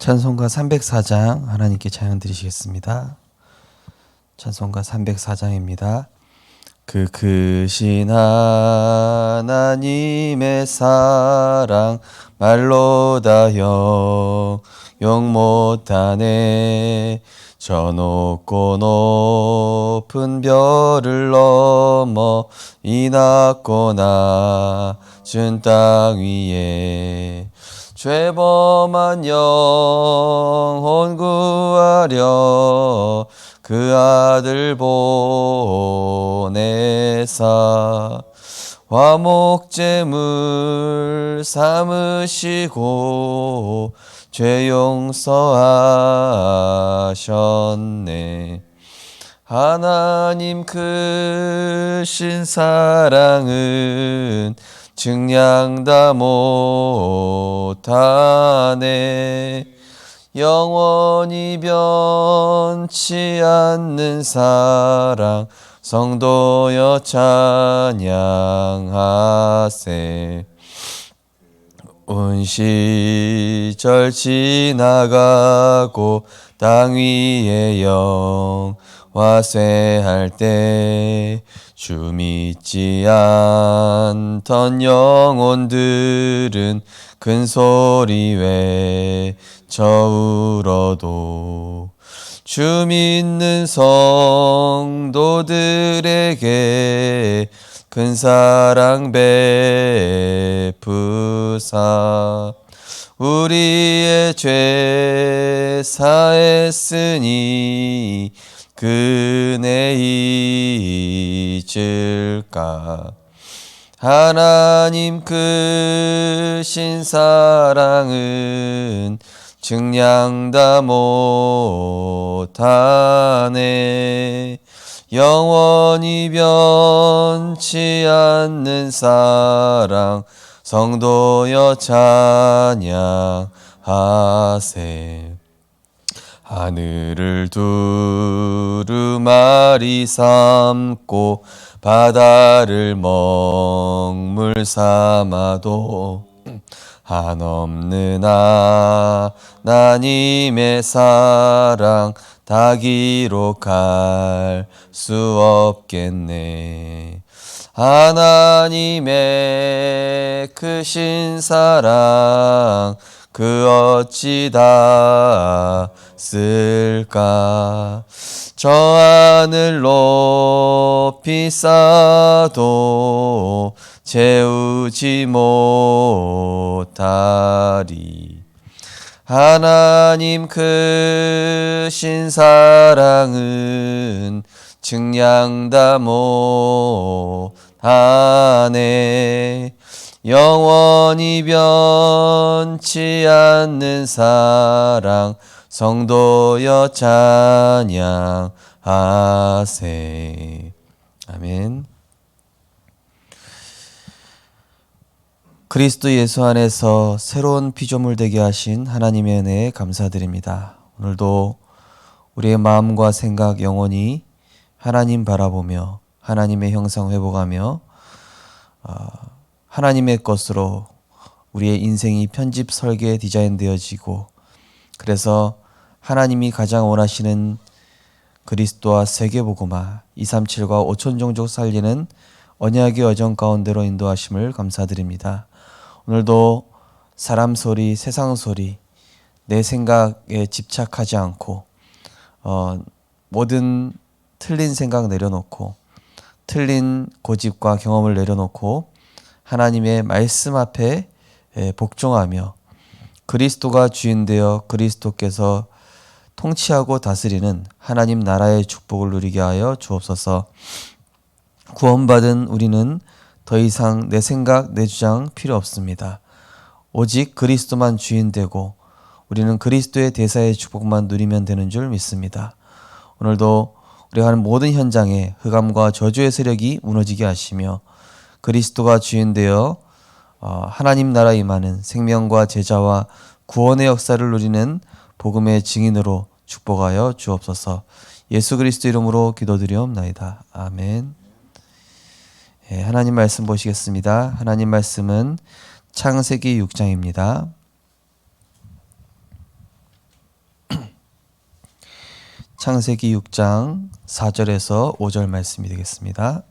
찬송가 304장 하나님께 찬양 드리시겠습니다. 찬송가 304장입니다. 그 크신 하나님의 사랑 말로 다 형용 못하네. 저 높고 높은 별을 넘어 이 낮고 낮은 땅 위에 죄범한 영혼 구하려 그 아들 보내사 화목제물 삼으시고 죄 용서하셨네. 하나님 크신 사랑은 증량 다 못하네. 영원히 변치 않는 사랑 성도여 찬양하세. 온 시절 지나가고 땅 위에 영화쇠할 때 주 믿지 않던 영혼들은 큰 소리 외쳐 울어도 주 믿는 성도들에게 큰 사랑 베푸사 우리의 죄 사했으니 그네 잊을까. 하나님 크신 사랑은 증량 다 못하네. 영원히 변치 않는 사랑 성도여 찬양하세. 하늘을 두루마리 삼고 바다를 먹물 삼아도 한없는 하나님의 사랑 다 기록할 수 없겠네. 하나님의 크신 사랑 그 어찌 다 쓸까. 저 하늘 높이 쌓아도 채우지 못하리. 하나님 크신 사랑은 증량 다 못하네. 영원히 변치 않는 사랑 성도여 찬양하세. 아멘. 그리스도 예수 안에서 새로운 피조물 되게 하신 하나님의 은혜에 감사드립니다. 오늘도 우리의 마음과 생각 영혼이 하나님 바라보며 하나님의 형상 회복하며 하나님의 것으로 우리의 인생이 편집 설계 디자인되어지고, 그래서 하나님이 가장 원하시는 그리스도와 세계복음화 237과 5천 종족 살리는 언약의 여정 가운데로 인도하심을 감사드립니다. 오늘도 사람 소리, 세상 소리, 내 생각에 집착하지 않고 모든 틀린 생각 내려놓고 틀린 고집과 경험을 내려놓고 하나님의 말씀 앞에 복종하며 그리스도가 주인되어 그리스도께서 통치하고 다스리는 하나님 나라의 축복을 누리게 하여 주옵소서. 구원받은 우리는 더 이상 내 생각, 내 주장 필요 없습니다. 오직 그리스도만 주인되고 우리는 그리스도의 대사의 축복만 누리면 되는 줄 믿습니다. 오늘도 우리가 하는 모든 현장에 흑암과 저주의 세력이 무너지게 하시며 그리스도가 주인되어 하나님 나라 임하는 생명과 제자와 구원의 역사를 누리는 복음의 증인으로 축복하여 주옵소서. 예수 그리스도 이름으로 기도드리옵나이다. 아멘. 하나님 말씀 보시겠습니다. 하나님 말씀은 창세기 6장입니다. 창세기 6장 4절에서 5절 말씀이 되겠습니다.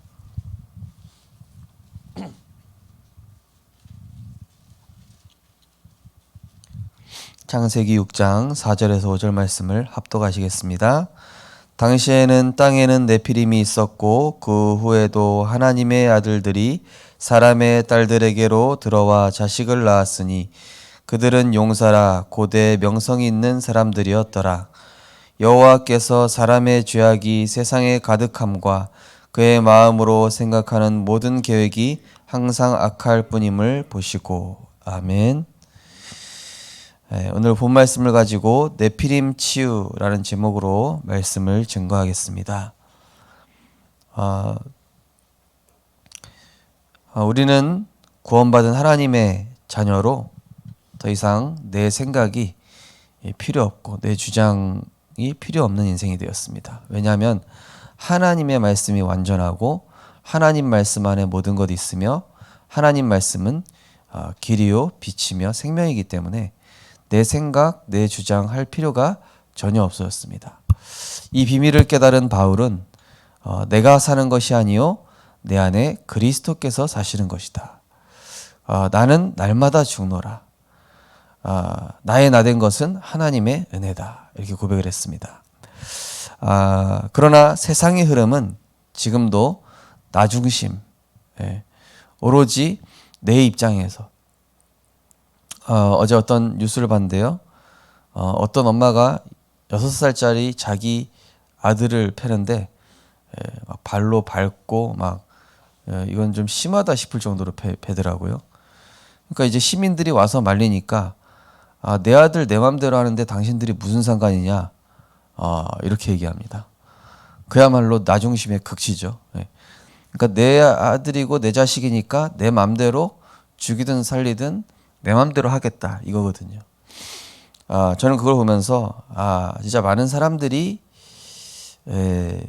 창세기 6장 4절에서 5절 말씀을 합독하시겠습니다. 당시에는 땅에는 네피림이 있었고 그 후에도 하나님의 아들들이 사람의 딸들에게로 들어와 자식을 낳았으니 그들은 용사라 고대 명성이 있는 사람들이었더라. 여호와께서 사람의 죄악이 세상에 가득함과 그의 마음으로 생각하는 모든 계획이 항상 악할 뿐임을 보시고. 아멘. 오늘 본 말씀을 가지고 네피림 치유라는 제목으로 말씀을 증거하겠습니다. 우리는 구원받은 하나님의 자녀로 더 이상 내 생각이 필요 없고 내 주장이 필요 없는 인생이 되었습니다. 왜냐하면 하나님의 말씀이 완전하고 하나님 말씀 안에 모든 것이 있으며 하나님 말씀은 길이요 빛이며 생명이기 때문에 내 생각, 내 주장 할 필요가 전혀 없어졌습니다. 이 비밀을 깨달은 바울은 내가 사는 것이 아니요 내 안에 그리스도께서 사시는 것이다. 나는 날마다 죽노라. 나의 나된 것은 하나님의 은혜다. 이렇게 고백을 했습니다. 그러나 세상의 흐름은 지금도 나 중심, 오로지 내 입장에서 어제 어떤 뉴스를 봤는데요. 어떤 엄마가 6살짜리 자기 아들을 패는데 막 발로 밟고 막 이건 좀 심하다 싶을 정도로 패더라고요. 그러니까 이제 시민들이 와서 말리니까 내 아들 내 맘대로 하는데 당신들이 무슨 상관이냐 이렇게 얘기합니다. 그야말로 나 중심의 극치죠. 그러니까 내 아들이고 내 자식이니까 내 맘대로 죽이든 살리든 내 맘대로 하겠다 이거거든요. 저는 그걸 보면서 진짜 많은 사람들이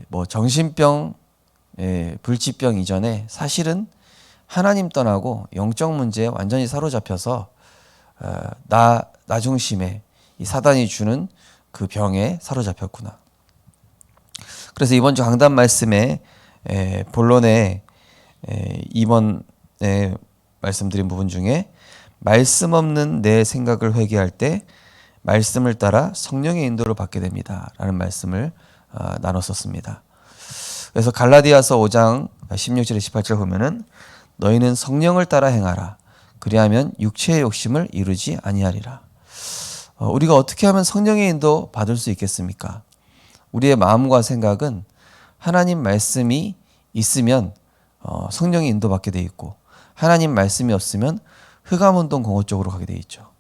뭐 정신병, 불치병 이전에 사실은 하나님 떠나고 영적 문제에 완전히 사로잡혀서 나 중심의 이 사단이 주는 그 병에 사로잡혔구나. 그래서 이번 주 강단 말씀의 본론에 이번에 말씀드린 부분 중에 말씀 없는 내 생각을 회개할 때 말씀을 따라 성령의 인도를 받게 됩니다. 라는 말씀을 나눴었습니다. 그래서 갈라디아서 5장 16절에 18절 보면은 너희는 성령을 따라 행하라. 그리하면 육체의 욕심을 이루지 아니하리라. 우리가 어떻게 하면 성령의 인도 받을 수 있겠습니까? 우리의 마음과 생각은 하나님 말씀이 있으면 성령의 인도받게 돼 있고 하나님 말씀이 없으면 흑암운동 공허 쪽으로 가게 돼 있죠.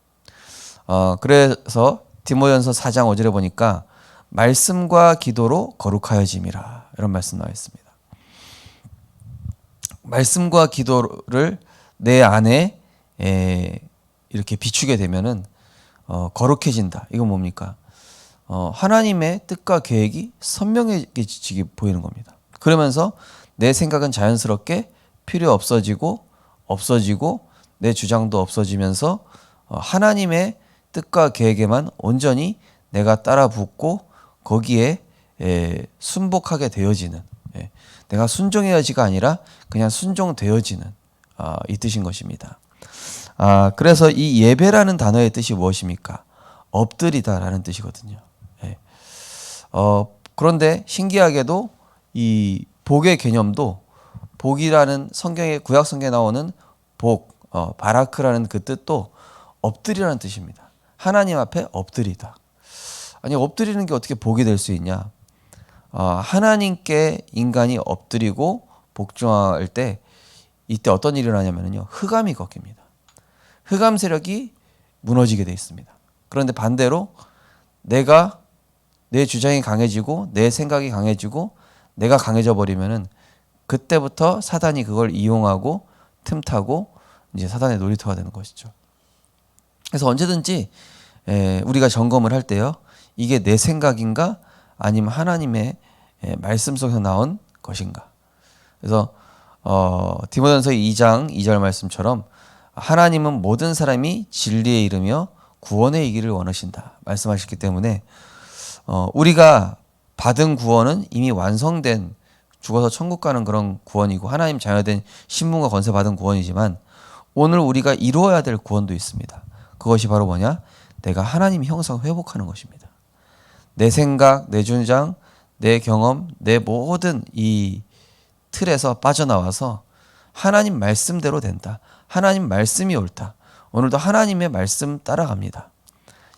그래서 디모데전서 4장 5절에 보니까 말씀과 기도로 거룩하여짐이라 이런 말씀 나와 있습니다. 말씀과 기도를 내 안에 이렇게 비추게 되면은 거룩해진다. 이건 뭡니까? 하나님의 뜻과 계획이 선명해지게 보이는 겁니다. 그러면서 내 생각은 자연스럽게 필요 없어지고 내 주장도 없어지면서 하나님의 뜻과 계획에만 온전히 내가 따라 붙고 거기에 순복하게 되어지는, 내가 순종해야지가 아니라 그냥 순종되어지는 이 뜻인 것입니다. 그래서 이 예배라는 단어의 뜻이 무엇입니까? 엎드리다라는 뜻이거든요. 그런데 신기하게도 이 복의 개념도 복이라는 성경의 구약 성경에 나오는 복, 바라크라는 그 뜻도 엎드리라는 뜻입니다. 하나님 앞에 엎드리다. 아니 엎드리는 게 어떻게 복이 될 수 있냐? 하나님께 인간이 엎드리고 복종할 때 이때 어떤 일이 일어나냐면요. 흑암이 꺾입니다. 흑암 세력이 무너지게 돼 있습니다. 그런데 반대로 내가 내 주장이 강해지고 내 생각이 강해지고 내가 강해져 버리면은 그때부터 사단이 그걸 이용하고 틈타고 이제 사단의 놀이터가 되는 것이죠. 그래서 언제든지 우리가 점검을 할 때요. 이게 내 생각인가 아니면 하나님의 말씀 속에서 나온 것인가. 그래서 디모데전서 2장 2절 말씀처럼 하나님은 모든 사람이 진리에 이르며 구원에 이기를 원하신다 말씀하셨기 때문에 우리가 받은 구원은 이미 완성된 죽어서 천국 가는 그런 구원이고 하나님 자녀된 신분과 권세 받은 구원이지만 오늘 우리가 이루어야 될 구원도 있습니다. 그것이 바로 뭐냐? 내가 하나님 형상 회복하는 것입니다. 내 생각, 내 주장, 내 경험, 내 모든 이 틀에서 빠져나와서 하나님 말씀대로 된다. 하나님 말씀이 옳다. 오늘도 하나님의 말씀 따라갑니다.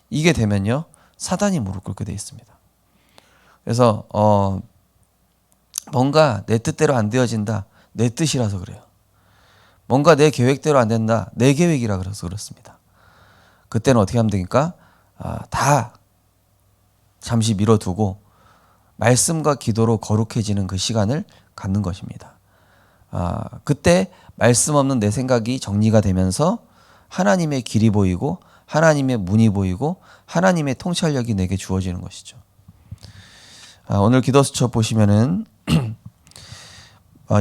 이게 되면요, 사단이 무릎 꿇게 돼 있습니다. 그래서 뭔가 내 뜻대로 안 되어진다. 내 뜻이라서 그래요. 뭔가 내 계획대로 안 된다. 내 계획이라 그래서 그렇습니다. 그때는 어떻게 하면 되니까 다 잠시 미뤄두고 말씀과 기도로 거룩해지는 그 시간을 갖는 것입니다. 그때 말씀 없는 내 생각이 정리가 되면서 하나님의 길이 보이고 하나님의 문이 보이고 하나님의 통찰력이 내게 주어지는 것이죠. 오늘 기도수첩 보시면은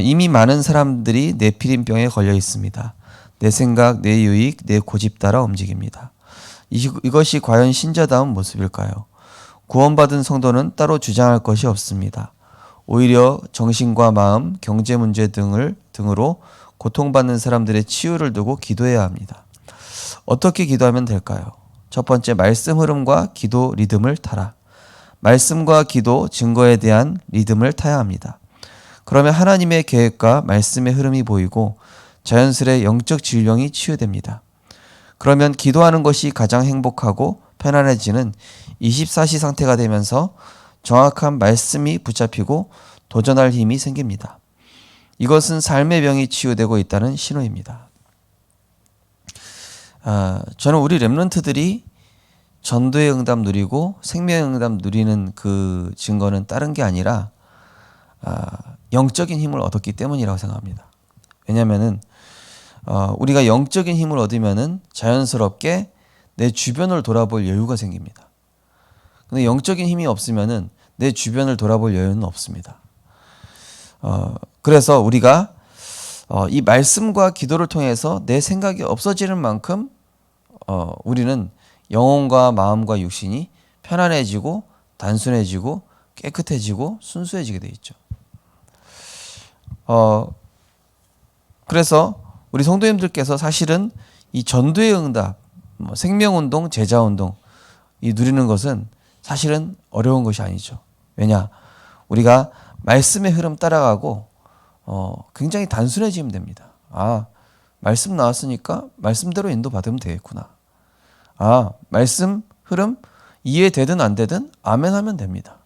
이미 많은 사람들이 네피림병에 걸려 있습니다. 내 생각, 내 유익, 내 고집 따라 움직입니다. 이것이 과연 신자다운 모습일까요? 구원받은 성도는 따로 주장할 것이 없습니다. 오히려 정신과 마음, 경제 문제 등으로 고통받는 사람들의 치유를 두고 기도해야 합니다. 어떻게 기도하면 될까요? 첫 번째, 말씀 흐름과 기도 리듬을 타라. 말씀과 기도, 증거에 대한 리듬을 타야 합니다. 그러면 하나님의 계획과 말씀의 흐름이 보이고 자연스레 영적 질병이 치유됩니다. 그러면 기도하는 것이 가장 행복하고 편안해지는 24시 상태가 되면서 정확한 말씀이 붙잡히고 도전할 힘이 생깁니다. 이것은 삶의 병이 치유되고 있다는 신호입니다. 저는 우리 렘넌트들이 전도의 응답 누리고 생명의 응답 누리는 그 증거는 다른 게 아니라 영적인 힘을 얻었기 때문이라고 생각합니다. 왜냐하면은 우리가 영적인 힘을 얻으면은 자연스럽게 내 주변을 돌아볼 여유가 생깁니다. 근데 영적인 힘이 없으면은 내 주변을 돌아볼 여유는 없습니다. 그래서 우리가 이 말씀과 기도를 통해서 내 생각이 없어지는 만큼 우리는 영혼과 마음과 육신이 편안해지고 단순해지고 깨끗해지고 순수해지게 돼 있죠. 그래서 우리 성도님들께서 사실은 이 전도의 응답, 생명운동, 제자운동 이 누리는 것은 사실은 어려운 것이 아니죠. 왜냐? 우리가 말씀의 흐름 따라가고 굉장히 단순해지면 됩니다. 말씀 나왔으니까 말씀대로 인도받으면 되겠구나. 말씀 흐름 이해되든 안 되든 아멘 하면 됩니다.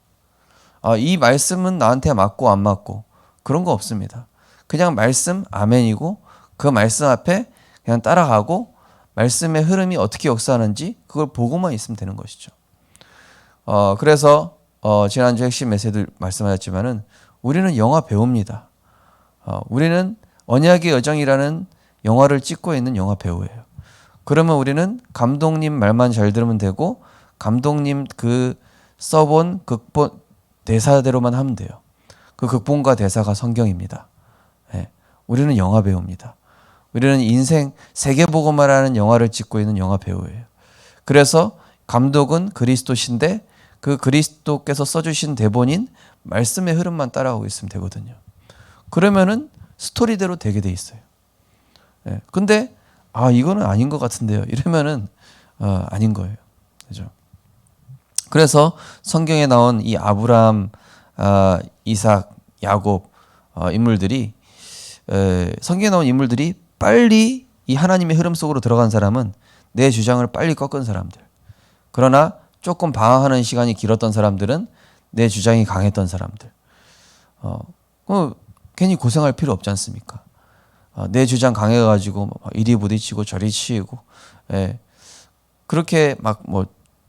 이 말씀은 나한테 맞고 안 맞고 그런 거 없습니다. 그냥 말씀 아멘이고 그 말씀 앞에 그냥 따라가고 말씀의 흐름이 어떻게 역사하는지 그걸 보고만 있으면 되는 것이죠. 그래서 지난주 핵심 메시지도 말씀하셨지만은 우리는 영화 배우입니다. 우리는 언약의 여정이라는 영화를 찍고 있는 영화 배우예요. 그러면 우리는 감독님 말만 잘 들으면 되고 감독님 그 써본 극본 대사대로만 하면 돼요. 그 극본과 대사가 성경입니다. 우리는 영화 배우입니다. 우리는 인생 세계보고마라는 영화를 찍고 있는 영화 배우예요. 그래서 감독은 그리스도신데 그 그리스도께서 써주신 대본인 말씀의 흐름만 따라가고 있으면 되거든요. 그러면은 스토리대로 되게 돼 있어요. 근데 이거는 아닌 것 같은데요. 이러면은 아닌 거예요. 그죠? 그래서 성경에 나온 이 아브라함, 이삭, 야곱 인물들이 성경에 나온 인물들이 빨리 이 하나님의 흐름 속으로 들어간 사람은 내 주장을 빨리 꺾은 사람들. 그러나 조금 방황하는 시간이 길었던 사람들은 내 주장이 강했던 사람들. 괜히 고생할 필요 없지 않습니까? 내 주장 강해가지고 이리 부딪히고 저리 치이고, 그렇게 막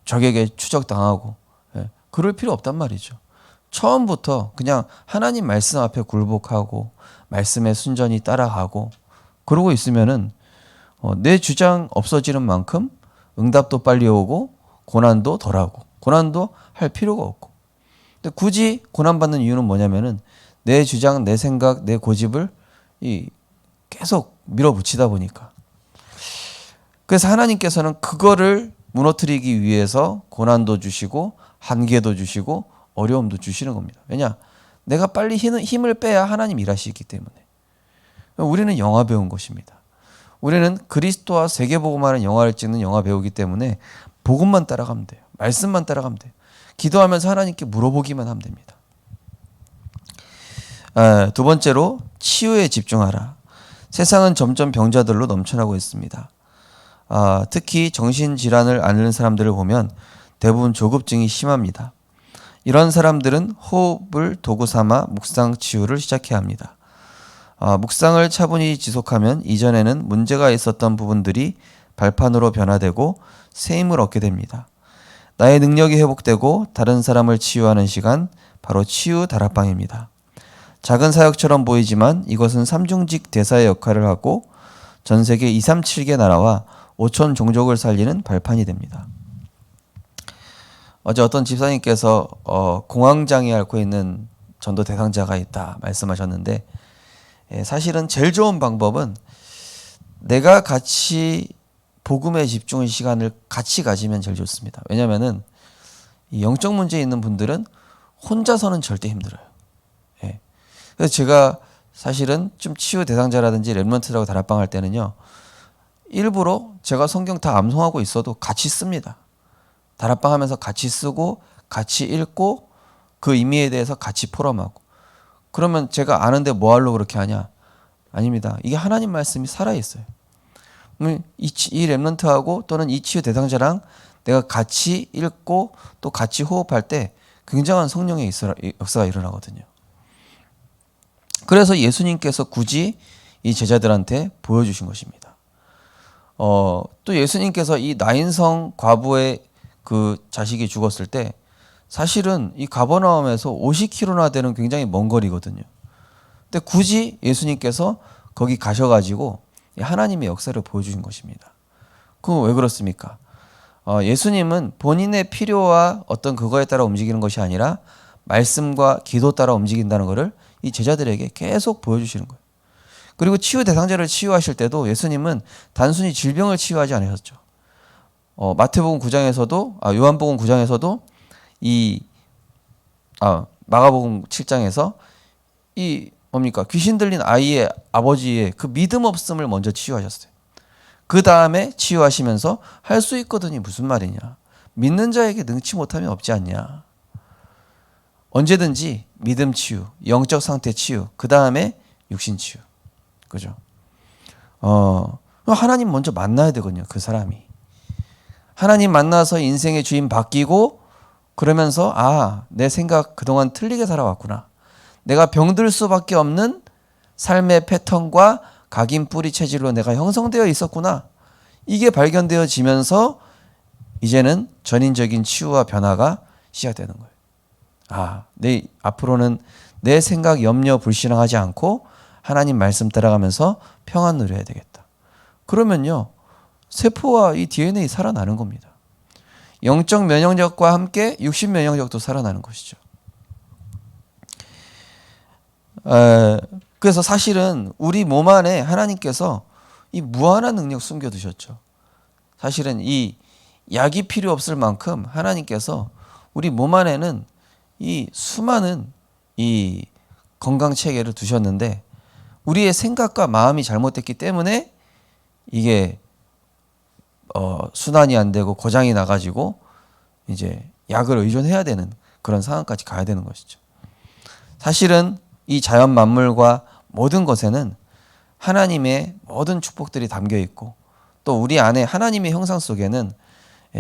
적에게 추적당하고, 그럴 필요 없단 말이죠. 처음부터 그냥 하나님 말씀 앞에 굴복하고 말씀에 순전히 따라가고 그러고 있으면은 내 주장 없어지는 만큼 응답도 빨리 오고 고난도 덜하고 고난도 할 필요가 없고. 근데 굳이 고난받는 이유는 뭐냐면은 내 주장, 내 생각, 내 고집을 계속 밀어붙이다 보니까. 그래서 하나님께서는 그거를 무너뜨리기 위해서 고난도 주시고 한계도 주시고 어려움도 주시는 겁니다. 왜냐? 내가 빨리 힘을 빼야 하나님 일하시기 때문에. 우리는 영화 배운 것입니다. 우리는 그리스도와 세계복음화는 영화를 찍는 영화 배우기 때문에 복음만 따라가면 돼요. 말씀만 따라가면 돼요. 기도하면서 하나님께 물어보기만 하면 됩니다. 두 번째로 치유에 집중하라. 세상은 점점 병자들로 넘쳐나고 있습니다. 특히 정신질환을 앓는 사람들을 보면 대부분 조급증이 심합니다. 이런 사람들은 호흡을 도구 삼아 묵상 치유를 시작해야 합니다. 묵상을 차분히 지속하면 이전에는 문제가 있었던 부분들이 발판으로 변화되고 새 힘을 얻게 됩니다. 나의 능력이 회복되고 다른 사람을 치유하는 시간, 바로 치유 다락방입니다. 작은 사역처럼 보이지만 이것은 삼중직 대사의 역할을 하고 전 세계 237개 나라와 5천 종족을 살리는 발판이 됩니다. 어제 어떤 집사님께서 공황장애 앓고 있는 전도 대상자가 있다 말씀하셨는데, 사실은 제일 좋은 방법은 내가 같이 복음에 집중의 시간을 같이 가지면 제일 좋습니다. 왜냐하면은 이 영적 문제 있는 분들은 혼자서는 절대 힘들어요. 그래서 제가 사실은 좀 치유 대상자라든지 렘넌트라고 다락방 할 때는요, 일부러 제가 성경 다 암송하고 있어도 같이 씁니다. 다락방 하면서 같이 쓰고 같이 읽고 그 의미에 대해서 같이 포럼하고. 그러면 제가 아는데 뭐 하려고 그렇게 하냐? 아닙니다. 이게 하나님 말씀이 살아있어요. 이 렘넌트하고 또는 이 치유 대상자랑 내가 같이 읽고 또 같이 호흡할 때 굉장한 성령의 역사가 일어나거든요. 그래서 예수님께서 굳이 이 제자들한테 보여주신 것입니다. 또 예수님께서 이 나인성 과부의 그 자식이 죽었을 때 사실은 이 가버나움에서 50km나 되는 굉장히 먼 거리거든요. 근데 굳이 예수님께서 거기 가셔가지고 하나님의 역사를 보여주신 것입니다. 그건 왜 그렇습니까? 예수님은 본인의 필요와 어떤 그거에 따라 움직이는 것이 아니라 말씀과 기도 따라 움직인다는 것을 이 제자들에게 계속 보여주시는 거예요. 그리고 치유 대상자를 치유하실 때도 예수님은 단순히 질병을 치유하지 않으셨죠. 마태복음 9장에서도 요한복음 9장에서도 마가복음 7장에서 뭡니까? 귀신 들린 아이의 아버지의 그 믿음 없음을 먼저 치유하셨어요. 그 다음에 치유하시면서 할 수 있거든이 무슨 말이냐? 믿는 자에게 능치 못함이 없지 않냐? 언제든지 믿음 치유, 영적 상태 치유, 그 다음에 육신 치유. 그죠? 하나님 먼저 만나야 되거든요. 그 사람이. 하나님 만나서 인생의 주인 바뀌고 그러면서 내 생각 그동안 틀리게 살아왔구나. 내가 병들 수밖에 없는 삶의 패턴과 각인 뿌리 체질로 내가 형성되어 있었구나. 이게 발견되어지면서 이제는 전인적인 치유와 변화가 시작되는 거예요. 앞으로는 내 생각, 염려, 불신앙하지 않고 하나님 말씀 따라가면서 평안 누려야 되겠다. 그러면요, 세포와 이 DNA 살아나는 겁니다. 영적 면역력과 함께 육신 면역력도 살아나는 것이죠. 그래서 사실은 우리 몸 안에 하나님께서 이 무한한 능력 숨겨두셨죠. 사실은 이 약이 필요 없을 만큼 하나님께서 우리 몸 안에는 이 수많은 이 건강 체계를 두셨는데 우리의 생각과 마음이 잘못됐기 때문에 이게 순환이 안 되고 고장이 나가지고 이제 약을 의존해야 되는 그런 상황까지 가야 되는 것이죠. 사실은 이 자연 만물과 모든 것에는 하나님의 모든 축복들이 담겨 있고 또 우리 안에 하나님의 형상 속에는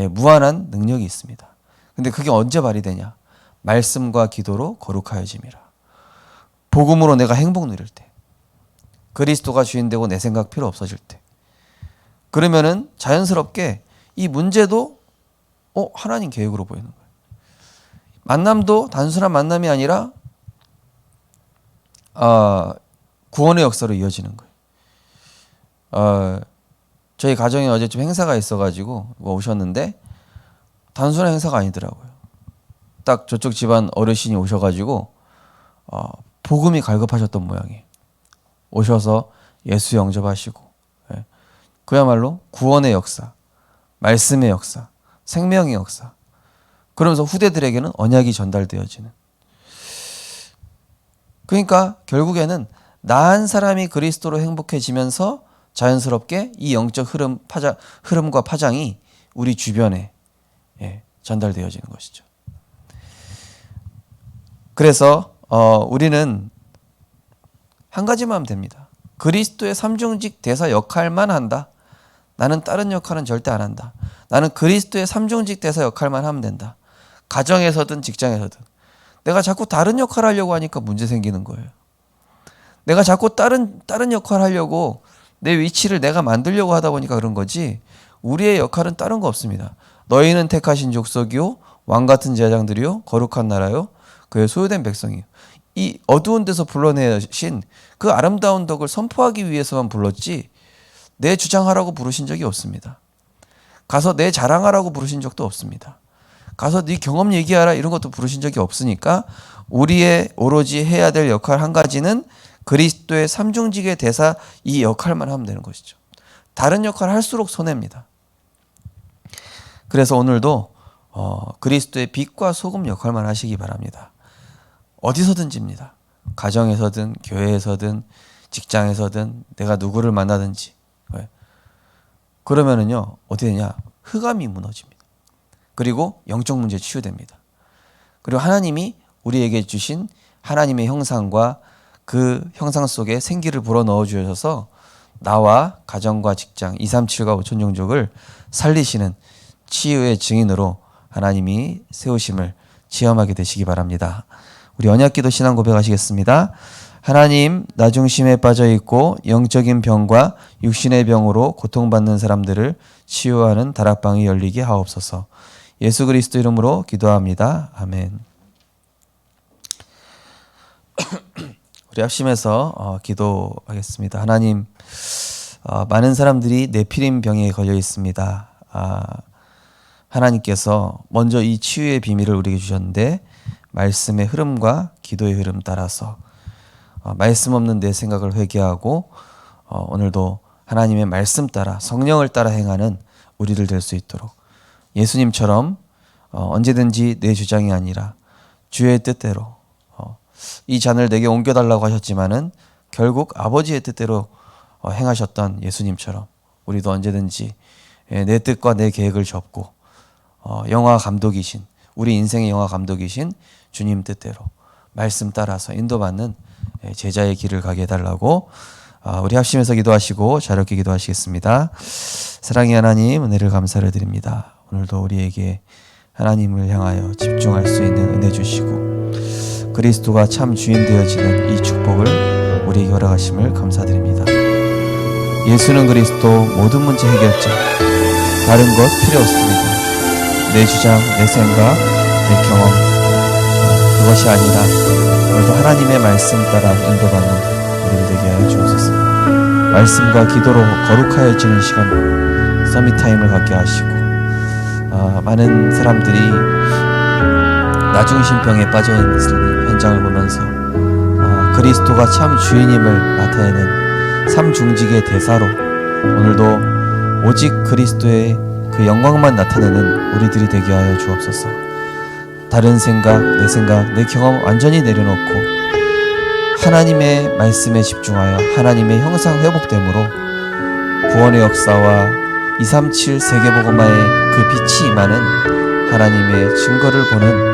무한한 능력이 있습니다. 근데 그게 언제 발휘되냐? 말씀과 기도로 거룩하여짐이라. 복음으로 내가 행복 누릴 때, 그리스도가 주인 되고 내 생각 필요 없어질 때, 그러면은 자연스럽게 이 문제도 하나님 계획으로 보이는 거예요. 만남도 단순한 만남이 아니라 구원의 역사로 이어지는 거예요. 저희 가정에 어제 좀 행사가 있어가지고 오셨는데 단순한 행사가 아니더라고요. 딱 저쪽 집안 어르신이 오셔가지고 복음이 갈급하셨던 모양이에요. 오셔서 예수 영접하시고 그야말로 구원의 역사, 말씀의 역사, 생명의 역사. 그러면서 후대들에게는 언약이 전달되어지는. 그러니까 결국에는 나 한 사람이 그리스도로 행복해지면서 자연스럽게 이 영적 흐름과 파장이 우리 주변에 전달되어지는 것이죠. 그래서 우리는 한 가지만 하면 됩니다. 그리스도의 삼중직 대사 역할만 한다. 나는 다른 역할은 절대 안 한다. 나는 그리스도의 삼중직 대사 역할만 하면 된다. 가정에서든 직장에서든. 내가 자꾸 다른 역할 하려고 하니까 문제 생기는 거예요. 내가 자꾸 다른 역할 하려고 내 위치를 내가 만들려고 하다 보니까 그런 거지, 우리의 역할은 다른 거 없습니다. 너희는 택하신 족속이요 왕같은 제사장들이요 거룩한 나라요 그의 소유된 백성이요. 이 어두운 데서 불러내신 그 아름다운 덕을 선포하기 위해서만 불렀지 내 주장하라고 부르신 적이 없습니다. 가서 내 자랑하라고 부르신 적도 없습니다. 가서 네 경험 얘기하라 이런 것도 부르신 적이 없으니까 우리의 오로지 해야 될 역할 한 가지는 그리스도의 삼중직의 대사 이 역할만 하면 되는 것이죠. 다른 역할 할수록 손해입니다. 그래서 오늘도 그리스도의 빛과 소금 역할만 하시기 바랍니다. 어디서든지입니다. 가정에서든 교회에서든 직장에서든 내가 누구를 만나든지. 그러면은요 어떻게 되냐, 흑암이 무너집니다. 그리고 영적 문제 치유됩니다. 그리고 하나님이 우리에게 주신 하나님의 형상과 그 형상 속에 생기를 불어넣어 주셔서 나와 가정과 직장 237과 5천 종족을 살리시는 치유의 증인으로 하나님이 세우심을 체험하게 되시기 바랍니다. 우리 언약기도 신앙 고백하시겠습니다. 하나님, 나 중심에 빠져 있고 영적인 병과 육신의 병으로 고통받는 사람들을 치유하는 다락방이 열리게 하옵소서. 예수 그리스도 이름으로 기도합니다. 아멘. 우리 합심해서 기도하겠습니다. 하나님, 많은 사람들이 네피림 병에 걸려 있습니다. 하나님께서 먼저 이 치유의 비밀을 우리에게 주셨는데 말씀의 흐름과 기도의 흐름 따라서 말씀 없는 내 생각을 회개하고 오늘도 하나님의 말씀 따라 성령을 따라 행하는 우리들 될 수 있도록 예수님처럼 언제든지 내 주장이 아니라 주의 뜻대로 이 잔을 내게 옮겨달라고 하셨지만은 결국 아버지의 뜻대로 행하셨던 예수님처럼 우리도 언제든지 내 뜻과 내 계획을 접고 영화 감독이신, 우리 인생의 영화 감독이신 주님 뜻대로 말씀 따라서 인도받는 제자의 길을 가게 해달라고 우리 합심해서 기도하시고 자유롭게 기도하시겠습니다. 사랑의 하나님, 은혜를 감사를 드립니다. 오늘도 우리에게 하나님을 향하여 집중할 수 있는 은혜 주시고 그리스도가 참 주인 되어지는 이 축복을 우리에게 허락하심을 감사드립니다. 예수는 그리스도 모든 문제 해결자, 다른 것 필요 없습니다. 내 주장, 내 생각, 내 경험, 그것이 아니라 오늘도 하나님의 말씀 따라 인도받는 우리를 되게 하여 주옵소서. 말씀과 기도로 거룩하여지는 시간, 서밋타임을 갖게 하시고 많은 사람들이 나중심병에 빠져있는 현장을 보면서 그리스도가 참 주인임을 나타내는 삼중직의 대사로 오늘도 오직 그리스도의 그 영광만 나타내는 우리들이 되게 하여 주옵소서. 다른 생각, 내 경험 완전히 내려놓고 하나님의 말씀에 집중하여 하나님의 형상 회복됨으로 구원의 역사와 237 세계복음화의 그 빛이 임하는 하나님의 증거를 보는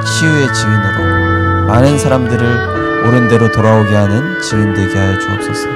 치유의 증인으로 많은 사람들을 옳은 대로 돌아오게 하는 증인 되게 하여 주옵소서.